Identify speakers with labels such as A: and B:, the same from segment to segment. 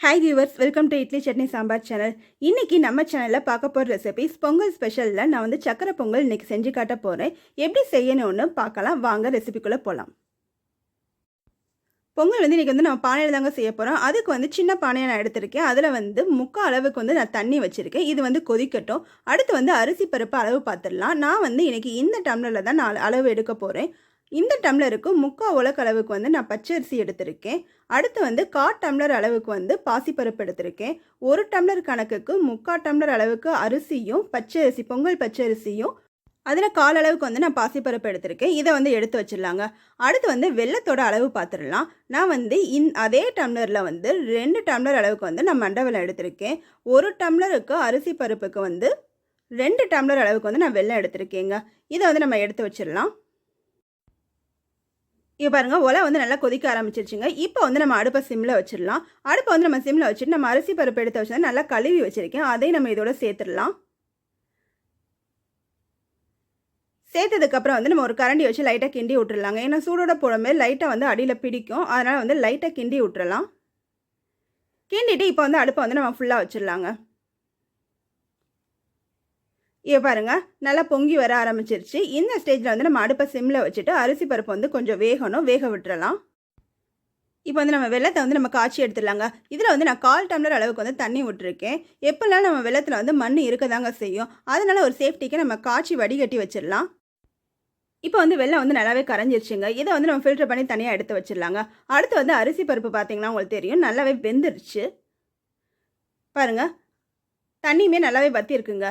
A: Hi viewers, welcome to idli chutney sambar channel. இன்றைக்கி நம்ம சேனலில் பார்க்க போகிற ரெசிபிஸ் பொங்கல் ஸ்பெஷலில் நான் வந்து சக்கரை பொங்கல் இன்றைக்கி செஞ்சு காட்ட போகிறேன். எப்படி செய்யணும்னு பார்க்கலாம், வாங்க ரெசிபிக்குள்ளே போகலாம். பொங்கல் வந்து இன்றைக்கி வந்து நம்ம பானையில் தாங்க செய்ய போகிறோம். அதுக்கு வந்து சின்ன பானையை நான் எடுத்திருக்கேன். அதில் வந்து முக்கால் அளவுக்கு வந்து நான் தண்ணி வச்சுருக்கேன். இது வந்து கொதிக்கட்டும். அடுத்து வந்து அரிசி பருப்பு அளவு பார்த்துடலாம். நான் வந்து இன்றைக்கி இந்த டம்ளரில் தான் நான் அளவு எடுக்க போகிறேன். இந்த டம்ளருக்கு முக்கால் உலக்கு அளவுக்கு வந்து நான் பச்சரிசி எடுத்திருக்கேன். அடுத்து வந்து 1/4 டம்ளர் அளவுக்கு வந்து பாசிப்பருப்பு எடுத்திருக்கேன். 1 டம்ளர் கணக்குக்கு முக்கால் டம்ளர் அளவுக்கு அரிசியும் பச்சரிசி பொங்கல் பச்சரிசியும் அதில் 1/4 அளவுக்கு வந்து நான் பாசிப்பருப்பு எடுத்திருக்கேன். இதை வந்து எடுத்து வச்சிடலாங்க. அடுத்து வந்து வெல்லத்தோட அளவு பார்த்துடலாம். நான் வந்து அதே டம்ளரில் வந்து 2 டம்ளர் அளவுக்கு வந்து நான் மண்டை வெல்லம் எடுத்திருக்கேன். 1 டம்ளருக்கு அரிசி பருப்புக்கு வந்து 2 டம்ளர் அளவுக்கு வந்து நான் வெல்லம் எடுத்திருக்கேங்க. இதை வந்து நம்ம எடுத்து வச்சிடலாம். இப்போ பாருங்கள், ஒலை வந்து நல்லா கொதிக்க ஆரம்பிச்சிருச்சுங்க. இப்போ வந்து நம்ம அடுப்பை சிம்மில் வச்சிடலாம். அடுப்பை வந்து நம்ம சிம்மில் வச்சுட்டு நம்ம அரிசி பருப்பு எடுத்து வச்சா நல்லா கழுவி வச்சுருக்கேன். அதையும் நம்ம இதோட சேர்த்துடலாம். சேர்த்ததுக்கப்புறம் வந்து நம்ம ஒரு கரண்டி வச்சு லைட்டாக கிண்டி விட்டுறலாங்க. ஏன்னா சூடோட போடும்போது லைட்டாக வந்து அடியில் பிடிக்கும். அதனால் வந்து லைட்டாக கிண்டி விட்டுறலாம். கிண்டிட்டு இப்போ வந்து அடுப்பை வந்து நம்ம ஃபுல்லாக வச்சிடலாங்க. இப்போ பாருங்கள், நல்லா பொங்கி வர ஆரம்பிச்சிருச்சு. இந்த ஸ்டேஜில் வந்து நம்ம அடுப்பை சிம்மில் வச்சுட்டு அரிசி பருப்பு வந்து கொஞ்சம் வேக விட்டுறலாம். இப்போ வந்து நம்ம வெள்ளத்தை வந்து நம்ம காய்ச்சி எடுத்துடலாங்க. இதில் வந்து நான் 1/4 டம்ளர் அளவுக்கு வந்து தண்ணி விட்டுருக்கேன். எப்போல்லாம் நம்ம வெள்ளத்தில் வந்து மண் இருக்க தாங்க செய்யும். அதனால் ஒரு சேஃப்டிக்கு நம்ம காய்ச்சி வடிகட்டி வச்சிடலாம். இப்போ வந்து வெள்ளம் வந்து நல்லாவே கரைஞ்சிருச்சுங்க. இதை வந்து நம்ம ஃபில்டர் பண்ணி தனியாக எடுத்து வச்சிடலாங்க. அடுத்து வந்து அரிசி பருப்பு பார்த்திங்கன்னா உங்களுக்கு தெரியும், நல்லாவே வெந்துருச்சு. பாருங்கள், தண்ணியுமே நல்லாவே வற்றி இருக்குங்க.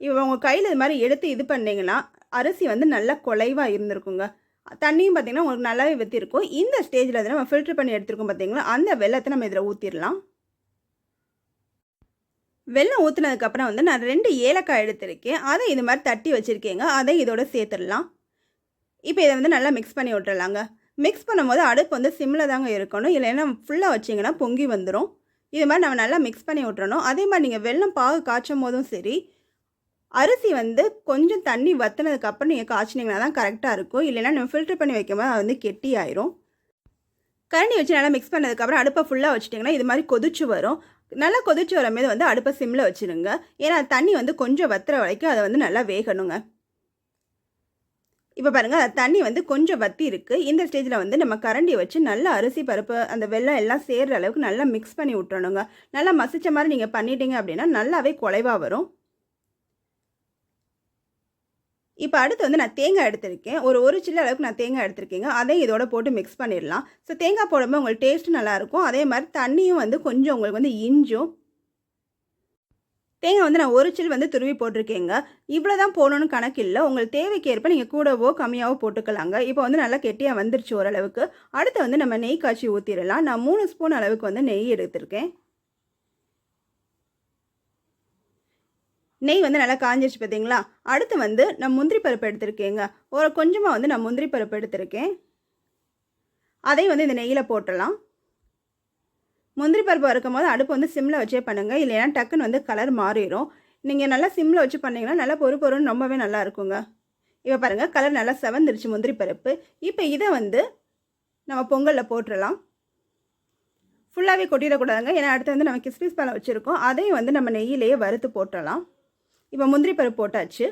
A: இப்போ உங்கள் கையில் இது மாதிரி எடுத்து இது பண்ணிங்கன்னா அரிசி வந்து நல்லா குலைவாக இருந்திருக்குங்க. தண்ணியும் பார்த்திங்கன்னா உங்களுக்கு நல்லாவே வெத்திருக்கும். இந்த ஸ்டேஜில் வந்து நம்ம ஃபில்டர் பண்ணி எடுத்துருக்கோம் பார்த்திங்களா, அந்த வெள்ளத்தை நம்ம இதில் ஊற்றிடலாம். வெள்ளம் ஊற்றினதுக்கப்புறம் வந்து நான் 2 ஏலக்காய் எடுத்திருக்கேன். அதை இது மாதிரி தட்டி வச்சுருக்கேங்க. அதை இதோட சேர்த்துடலாம். இப்போ இதை வந்து நல்லா மிக்ஸ் பண்ணி விட்டுறலாங்க. மிக்ஸ் பண்ணும்போது அடுப்பு வந்து சிம்மில் தாங்க இருக்கணும். இல்லைன்னா ஃபுல்லாக வச்சிங்கன்னா பொங்கி வந்துடும். இது மாதிரி நம்ம நல்லா மிக்ஸ் பண்ணி விட்டுறணும். அதே மாதிரி நீங்கள் வெள்ளம் பாகு காய்ச்சும் போதும் சரி, அரிசி வந்து கொஞ்சம் தண்ணி வற்றினதுக்கப்புறம் நீங்கள் காய்ச்சினீங்கன்னா தான் கரெக்டாக இருக்கும். இல்லைன்னா நம்ம ஃபில்டர் பண்ணி வைக்கும்போது அது வந்து கெட்டி ஆயிரும். கரண்டி வச்சு நல்லா மிக்ஸ் பண்ணதுக்கப்புறம் அடுப்பை ஃபுல்லாக வச்சுட்டிங்கன்னா இது மாதிரி கொதிச்சு வரும். நல்லா கொதிச்சு வரும்போது வந்து அடுப்பை சிம்மில் வச்சுருங்க. ஏன்னா தண்ணி வந்து கொஞ்சம் வத்துற வரைக்கும் அதை வந்து நல்லா வேகணுங்க. இப்போ பாருங்கள், அது தண்ணி வந்து கொஞ்சம் வத்தி இருக்குது. இந்த ஸ்டேஜில் வந்து நம்ம கரண்டி வச்சு நல்லா அரிசி பருப்பு அந்த வெல்லம் எல்லாம் சேர்கிற அளவுக்கு நல்லா மிக்ஸ் பண்ணி விட்டுறணுங்க. நல்லா மசிச்ச மாதிரி நீங்கள் பண்ணிட்டீங்க அப்படின்னா நல்லாவே குலைவாக வரும். இப்போ அடுத்து வந்து நான் தேங்காய் எடுத்திருக்கேன். ஒரு சில்லு அளவுக்கு நான் தேங்காய் எடுத்திருக்கேங்க. அதையும் இதோட போட்டு மிக்ஸ் பண்ணிடலாம். ஸோ தேங்காய் போடும்போது உங்களுக்கு டேஸ்ட்டு நல்லாயிருக்கும். அதே மாதிரி தண்ணியும் வந்து கொஞ்சம் உங்களுக்கு வந்து இஞ்சும். தேங்காய் வந்து நான் 1 சில்லு வந்து துருவி போட்டிருக்கேங்க. இவ்வளோ தான் போடணும்னு கணக்கு இல்லை. உங்களுக்கு தேவைக்கு ஏற்ப நீங்கள் கூடவோ கம்மியாகவோ போட்டுக்கலாங்க. இப்போ வந்து நல்லா கெட்டியாக வந்துருச்சு ஓரளவுக்கு. அடுத்து வந்து நம்ம நெய் காய்ச்சி ஊற்றிடலாம். நான் 3 ஸ்பூன் அளவுக்கு வந்து நெய் எடுத்திருக்கேன். நெய் வந்து நல்லா காஞ்சிருச்சு பார்த்தீங்களா. அடுத்து வந்து நான் முந்திரி பருப்பு எடுத்திருக்கேங்க. கொஞ்சமாக வந்து நான் முந்திரி பருப்பு எடுத்திருக்கேன். அதையும் வந்து இந்த நெய்யில் போட்டுடலாம். முந்திரி பருப்பு வறுக்கும் போது அடுப்பு வந்து சிம்மில் வச்சே பண்ணுங்கள். இல்லைன்னா டக்குன்னு வந்து கலர் மாறிடும். நீங்கள் நல்லா சிம்மில் வச்சு பண்ணிங்கன்னா நல்லா பொறுன்னு ரொம்பவே நல்லா இருக்குங்க. இப்போ பாருங்கள், கலர் நல்லா செவந்துருச்சு முந்திரி பருப்பு. இப்போ இதை வந்து நம்ம பொங்கலில் போட்டுடலாம். ஃபுல்லாகவே கொட்டிடக்கூடாதுங்க. ஏன்னா அடுத்து வந்து நம்ம கிஸ்மிஸ் பழம் வச்சுருக்கோம். அதையும் வந்து நம்ம நெய்யிலேயே வறுத்து போட்டுடலாம். இப்போ முந்திரி பருப்பு போட்டாச்சு.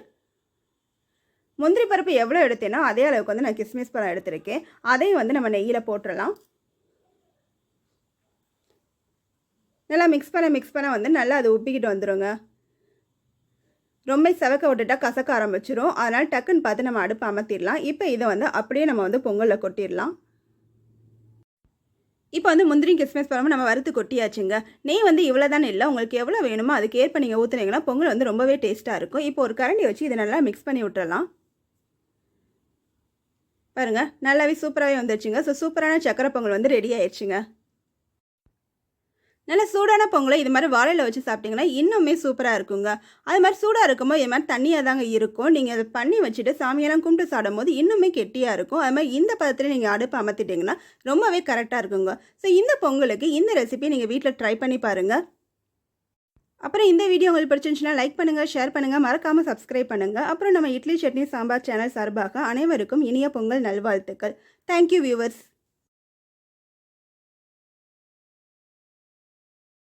A: முந்திரி பருப்பு எவ்வளோ எடுத்தேனோ அதே அளவுக்கு வந்து நான் கிஸ்மிஸ் பழம் எடுத்திருக்கேன். அதையும் வந்து நம்ம நெய்யில் போட்டுடலாம். நல்லா மிக்ஸ் பண்ண வந்து நல்லா அது உப்பிக்கிட்டு வந்துடுங்க. ரொம்ப செவக்க விட்டுட்டா கசக்க ஆரம்பிச்சிடும். அதனால் டக்குன்னு பார்த்து நம்ம அடுப்பு அமர்த்திடலாம். இப்போ இதை வந்து அப்படியே நம்ம வந்து பொங்கலில் கொட்டிடலாம். இப்போ வந்து முந்திரி கிஸ்மிஸ் பழமும் நம்ம வறுத்து கொட்டியாச்சுங்க. நெய் வந்து இவ்வளோ தானே இல்லை, உங்களுக்கு எவ்வளோ வேணுமோ அதுக்கு ஏற்ப நீங்கள் ஊற்றுனீங்கன்னா பொங்கல் வந்து ரொம்பவே டேஸ்ட்டாக இருக்கும். இப்போ ஒரு கரண்டி வச்சு இதை நல்லா மிக்ஸ் பண்ணி விட்டுறலாம். பாருங்கள், நல்லாவே சூப்பராகவே வந்துருச்சுங்க. ஸோ சூப்பரான சக்கரை பொங்கல் வந்து ரெடி ஆயிடுச்சுங்க. நல்லா சூடான பொங்கலை இது மாதிரி வாழையில் வச்சு சாப்பிட்டிங்கன்னா இன்னுமே சூப்பராக இருக்குங்க. அது மாதிரி சூடாக இருக்கும்போது இது மாதிரி தண்ணியாக தாங்க இருக்கும். நீங்கள் அதை பண்ணி வச்சுட்டு சாமியெல்லாம் கும்பிட்டு சாப்பிடும் போது இன்னுமே கெட்டியாக இருக்கும். அது மாதிரி இந்த பதத்தில் நீங்கள் அடுப்பு அமர்த்திட்டிங்கன்னா ரொம்பவே கரெக்டாக இருக்குங்க. ஸோ இந்த பொங்கலுக்கு இந்த ரெசிபி நீங்கள் வீட்டில் ட்ரை பண்ணி பாருங்கள். அப்புறம் இந்த வீடியோ உங்களுக்கு பிடிச்சிருந்துச்சுன்னா லைக் பண்ணுங்கள், ஷேர் பண்ணுங்கள், மறக்காமல் சப்ஸ்கிரைப் பண்ணுங்கள். அப்புறம் நம்ம இட்லி சட்னி சாம்பார் சேனல் சார்பாக அனைவருக்கும் இனிய பொங்கல் நல்வாழ்த்துக்கள். Thank you viewers.